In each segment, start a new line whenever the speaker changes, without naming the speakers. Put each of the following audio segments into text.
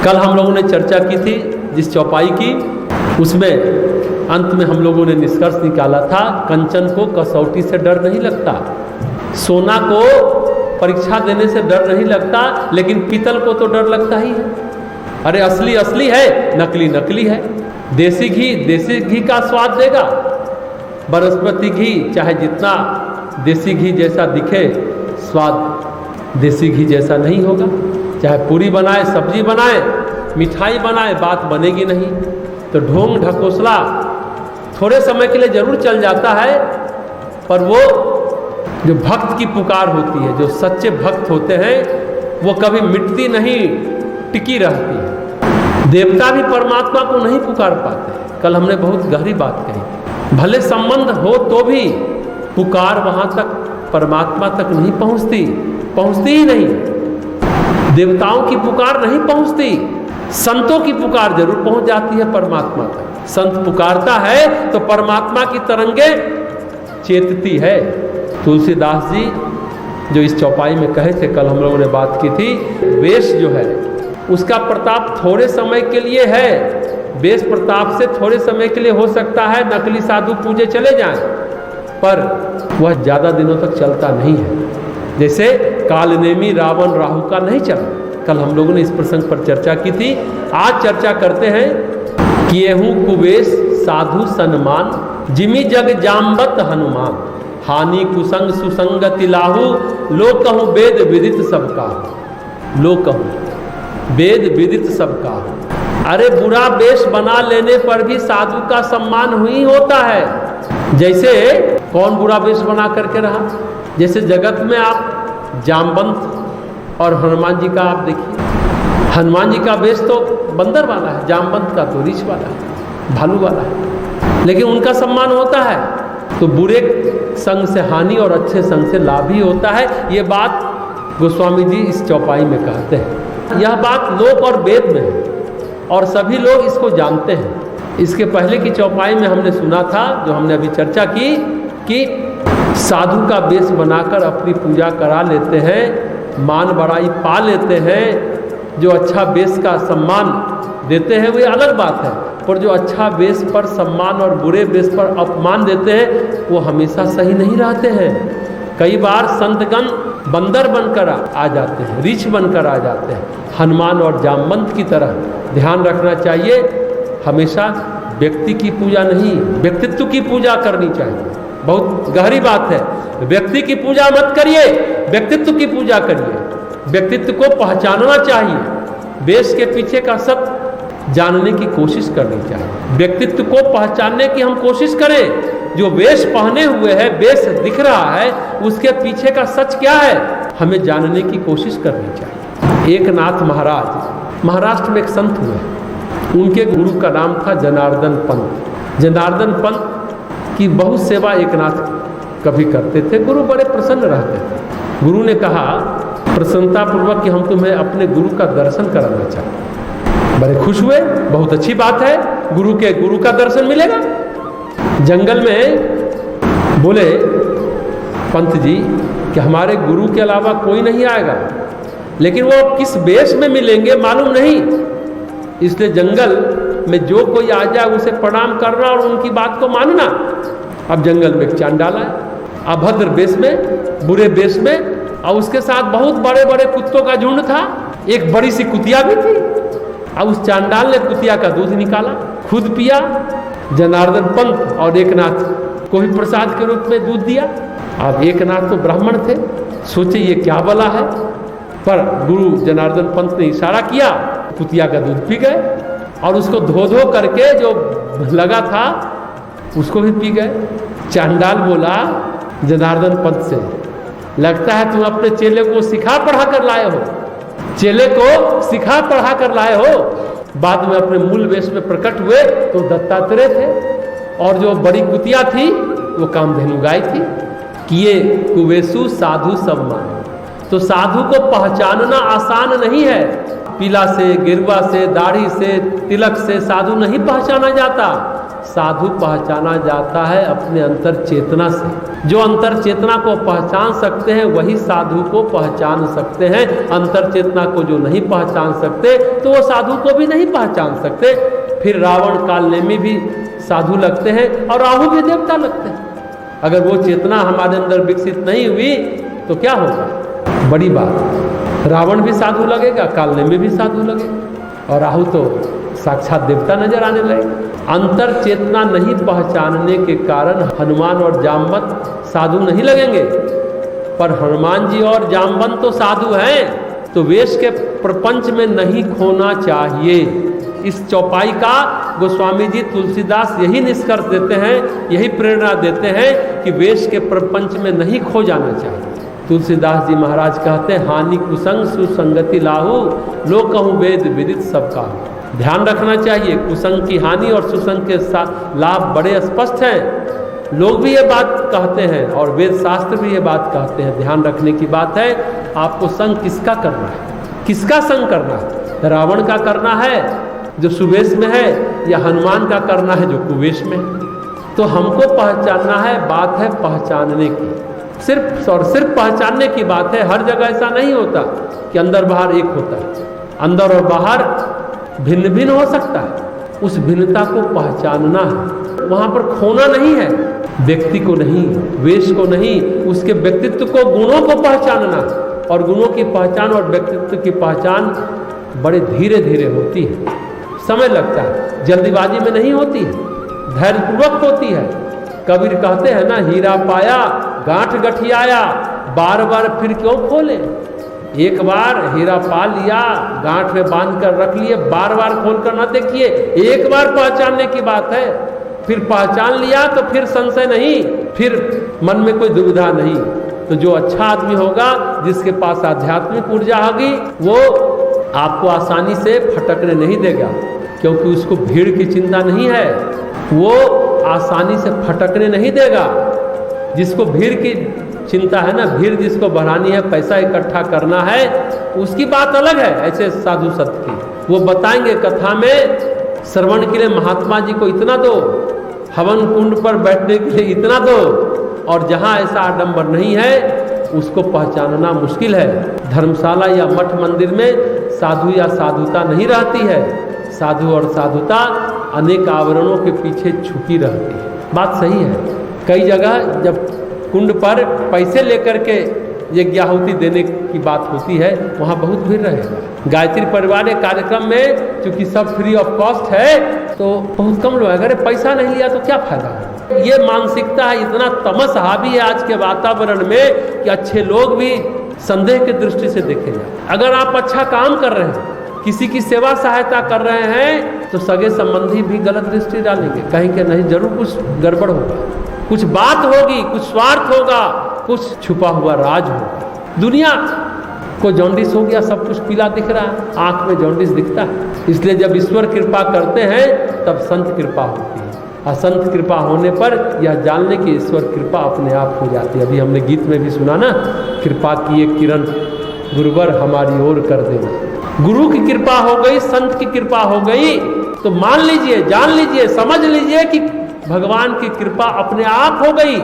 कल हम लोगों ने चर्चा की थी जिस चौपाई की, उसमें अंत में हम लोगों ने निष्कर्ष निकाला था, कंचन को कसौटी से डर नहीं लगता, सोना को परीक्षा देने से डर नहीं लगता, लेकिन पीतल को तो डर लगता ही है। अरे असली असली है, नकली नकली है। देसी घी का स्वाद देगा, बनस्पति घी चाहे जितना देसी घी जैसा दिखे, स्वाद देसी घी जैसा नहीं होगा। चाहे पूरी बनाए, सब्जी बनाए, मिठाई बनाए, बात बनेगी नहीं। तो ढोंग ढकोसला थोड़े समय के लिए जरूर चल जाता है, पर वो जो भक्त की पुकार होती है, जो सच्चे भक्त होते हैं, वो कभी मिटती नहीं, टिकी रहती है। देवता भी परमात्मा को नहीं पुकार पाते। कल हमने बहुत गहरी बात कही, भले संबंध हो तो भी पुकार वहां तक, परमात्मा तक नहीं पहुंचती ही नहीं। देवताओं की पुकार नहीं पहुंचती, संतों की पुकार जरूर पहुंच जाती है परमात्मा तक। संत पुकारता है तो परमात्मा की तरंगे चेतती है। तुलसीदास जी जो इस चौपाई में कहे थे, कल हम लोगों ने बात की थी, वेश जो है उसका प्रताप थोड़े समय के लिए है। वेश प्रताप से थोड़े समय के लिए हो सकता है, नकली साधु पूजे चले जाएं, पर वह ज्यादा दिनों तक चलता नहीं है। जैसे कालनेमी रावण राहु का नहीं चला। कल हम लोगों ने इस प्रसंग पर चर्चा की थी। आज चर्चा करते हैं कि येहू कुवेश साधु सन्मान, जिमी जग जाम्बत हनुमान, हानि कुसंग सुसंगति लाहू, लो कहूँ वेद विदित सबका, लो कहूँ वेद विदित सबका। अरे बुरा वेश बना लेने पर भी साधु का सम्मान ही होता है। जैसे कौन बुरा वेश बना करके रहा, जैसे जगत में आप जामवंत और हनुमान जी का आप देखिए, हनुमान जी का वेश तो बंदर वाला है, जामवंत का तो रीछ वाला है, भालू वाला है, लेकिन उनका सम्मान होता है। तो बुरे संग से हानि और अच्छे संग से लाभ ही होता है। ये बात गोस्वामी जी इस चौपाई में कहते हैं। यह बात लोक और वेद में है और सभी लोग इसको जानते हैं। इसके पहले की चौपाई में हमने सुना था, जो हमने अभी चर्चा की, कि साधु का वेश बनाकर अपनी पूजा करा लेते हैं, मान बड़ाई पा लेते हैं। जो अच्छा वेश का सम्मान देते हैं वो अलग बात है, पर जो अच्छा वेश पर सम्मान और बुरे वेश पर अपमान देते हैं वो हमेशा सही नहीं रहते हैं। कई बार संतगण बंदर बनकर आ जाते हैं, रीछ बनकर आ जाते हैं, हनुमान और जामवंत की तरह। ध्यान रखना चाहिए, हमेशा व्यक्ति की पूजा नहीं, व्यक्तित्व की पूजा करनी चाहिए। बहुत गहरी बात है। व्यक्ति की पूजा मत करिए, व्यक्तित्व की पूजा करिए। व्यक्तित्व को पहचानना चाहिए, वेश के पीछे का सत्य जानने की कोशिश करनी चाहिए। व्यक्तित्व को पहचानने की हम कोशिश करें। जो वेश पहने हुए है, वेश दिख रहा है, उसके पीछे का सच क्या है, हमें जानने की कोशिश करनी चाहिए। एकनाथ महाराज महाराष्ट्र में एक संत हुए, उनके गुरु का नाम था जनार्दन पंत। जनार्दन पंत की बहुत सेवा एकनाथ कभी करते थे। गुरु बड़े प्रसन्न रहते थे। गुरु ने कहा प्रसन्नतापूर्वक कि हम तुम्हें अपने गुरु का दर्शन कराना चाहते। बड़े खुश हुए, बहुत अच्छी बात है, गुरु का दर्शन मिलेगा। जंगल में बोले पंत जी कि हमारे गुरु के अलावा कोई नहीं आएगा, लेकिन वो किस वेश में मिलेंगे मालूम नहीं, इसलिए जंगल में जो कोई आ जाए उसे प्रणाम करना और उनकी बात को मानना। अब जंगल में एक चांडाल है, अभद्र वेश में, बुरे वेश में, और उसके साथ बहुत बड़े बड़े कुत्तों का झुंड था। एक बड़ी सी कुतिया भी थी। अब उस चांडाल ने कुतिया का दूध निकाला, खुद पिया, जनार्दन पंत और एकनाथ को भी प्रसाद के रूप में दूध दिया। अब एकनाथ तो ब्राह्मण थे, सोचे ये क्या बला है, पर गुरु जनार्दन पंत ने इशारा किया, कुतिया का दूध पी गए और उसको धो धो करके जो लगा था उसको भी पी गए। चांडाल बोला जनार्दन पंत से, लगता है तुम अपने चेले को सिखा पढ़ा कर लाए हो, चेले को सिखा पढ़ा कर लाए हो, बाद में अपने मूल वेश में प्रकट हुए तो दत्तात्रेय थे, और जो बड़ी कुतिया थी वो कामधेनु गाय थी। किए कुवेशु साधु सब मान। तो साधु को पहचानना आसान नहीं है। पीला से, गिरवा से, दाढ़ी से, तिलक से साधु नहीं पहचाना जाता। साधु पहचाना जाता है अपने अंतर चेतना से। जो अंतर चेतना को पहचान सकते हैं वही साधु को पहचान सकते हैं। अंतर चेतना को जो नहीं पहचान सकते तो वो साधु को भी नहीं पहचान सकते। फिर रावण कालनेमी भी साधु लगते हैं और राहु भी देवता लगते हैं। अगर वो चेतना हमारे अंदर विकसित नहीं हुई तो क्या होगा? बड़ी बात, रावण भी साधु लगेगा, कालनेमी भी साधु लगेगा, और राहु तो साक्षात देवता नजर आने लगेगा। अंतर चेतना नहीं पहचानने के कारण हनुमान और जामवंत साधु नहीं लगेंगे, पर हनुमान जी और जामवंत तो साधु हैं। तो वेश के प्रपंच में नहीं खोना चाहिए। इस चौपाई का गोस्वामी जी तुलसीदास यही निष्कर्ष देते हैं, यही प्रेरणा देते हैं कि वेश के प्रपंच में नहीं खो जाना चाहिए। तुलसीदास जी महाराज कहते हैं, हानि कुसंग सुसंगति लाहू, लोग कहूँ वेद विदित सबका। ध्यान रखना चाहिए, कुसंग की हानि और सुसंग के साथ लाभ बड़े स्पष्ट हैं। लोग भी ये बात कहते हैं और वेद शास्त्र भी ये बात कहते हैं। ध्यान रखने की बात है, आपको संग किसका करना है, किसका संग करना है? रावण का करना है जो सुवेश में है, या हनुमान का करना है जो कुवेश में? तो हमको पहचानना है, बात है पहचानने की, सिर्फ और सिर्फ पहचानने की बात है। हर जगह ऐसा नहीं होता कि अंदर बाहर एक होता है। अंदर और बाहर भिन्न भिन्न हो सकता है, उस भिन्नता को पहचानना है। वहां पर खोना नहीं है, व्यक्ति को नहीं, वेश को नहीं, उसके व्यक्तित्व को, गुणों को पहचानना है। और गुणों की पहचान और व्यक्तित्व की पहचान बड़े धीरे धीरे होती है, समय लगता है, जल्दीबाजी में नहीं होती है, धैर्यपूर्वक होती है। कबीर कहते हैं ना, हीरा पाया गांठ गठियाया, बार बार फिर क्यों खोले? एक बार हीरा पा लिया, गांठ में बांध कर रख लिए, बार बार खोल कर ना देखिए। एक बार पहचानने की बात है, फिर पहचान लिया तो फिर संशय नहीं, फिर मन में कोई दुविधा नहीं। तो जो अच्छा आदमी होगा, जिसके पास आध्यात्मिक ऊर्जा होगी, वो आपको आसानी से भटकने नहीं देगा, क्योंकि उसको भीड़ की चिंता नहीं है। वो आसानी से भटकने नहीं देगा। जिसको भीड़ की चिंता है ना, भीड़ जिसको बढ़ानी है, पैसा इकट्ठा करना है, उसकी बात अलग है। ऐसे साधु संत की वो बताएंगे कथा में, श्रवण के लिए महात्मा जी को इतना दो, हवन कुंड पर बैठने के लिए इतना दो, और जहाँ ऐसा आडंबर नहीं है उसको पहचानना मुश्किल है। धर्मशाला या मठ मंदिर में साधु या साधुता नहीं रहती है। साधु और साधुता अनेक आवरणों के पीछे छुपी रहती है। बात सही है। कई जगह जब कुंड पर पैसे लेकर के यज्ञाहुति देने की बात होती है, वहाँ बहुत भीड़ रहेगा। गायत्री परिवार एक कार्यक्रम में चूंकि सब फ्री ऑफ कॉस्ट है, तो बहुत कम लोग, अगर पैसा नहीं लिया तो क्या फायदा है? ये मानसिकता है, इतना तमस हावी है आज के वातावरण में कि अच्छे लोग भी संदेह की दृष्टि से देखे जाए। अगर आप अच्छा काम कर रहे हैं, किसी की सेवा सहायता कर रहे हैं, तो सगे संबंधी भी गलत दृष्टि डालेंगे, कहेंगे नहीं जरूर कुछ गड़बड़ होगा, कुछ बात होगी, कुछ स्वार्थ होगा, कुछ छुपा हुआ राज होगा। दुनिया को जॉन्डिस हो गया, सब कुछ पीला दिख रहा है, आंख में जॉन्डिस दिखता है। इसलिए जब ईश्वर कृपा करते हैं तब संत कृपा होती है। असंत कृपा होने पर यह जानने की ईश्वर कृपा अपने आप हो जाती है। अभी हमने गीत में भी सुना ना, कृपा की एक किरण गुरुवर हमारी ओर कर देना। गुरु की कृपा हो गई, संत की कृपा हो गई, तो मान लीजिए, जान लीजिए, समझ लीजिए कि भगवान की कृपा अपने आप हो गई,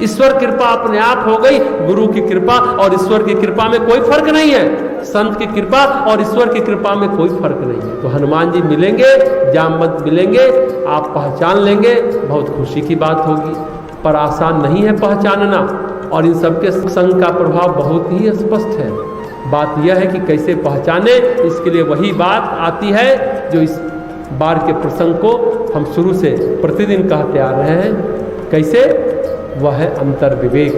ईश्वर कृपा अपने आप हो गई। गुरु की कृपा और ईश्वर की कृपा में कोई फर्क नहीं है, संत की कृपा और ईश्वर की कृपा में कोई फर्क नहीं है। तो हनुमान जी मिलेंगे, जामवंत मिलेंगे, आप पहचान लेंगे, बहुत खुशी की बात होगी। पर आसान नहीं है पहचानना, और इन सबके संग का प्रभाव बहुत ही स्पष्ट है। बात यह है कि कैसे पहचाने, इसके लिए वही बात आती है जो इस बार के प्रसंग को हम शुरू से प्रतिदिन कहते आ रहे हैं। कैसे? वह है अंतर विवेक।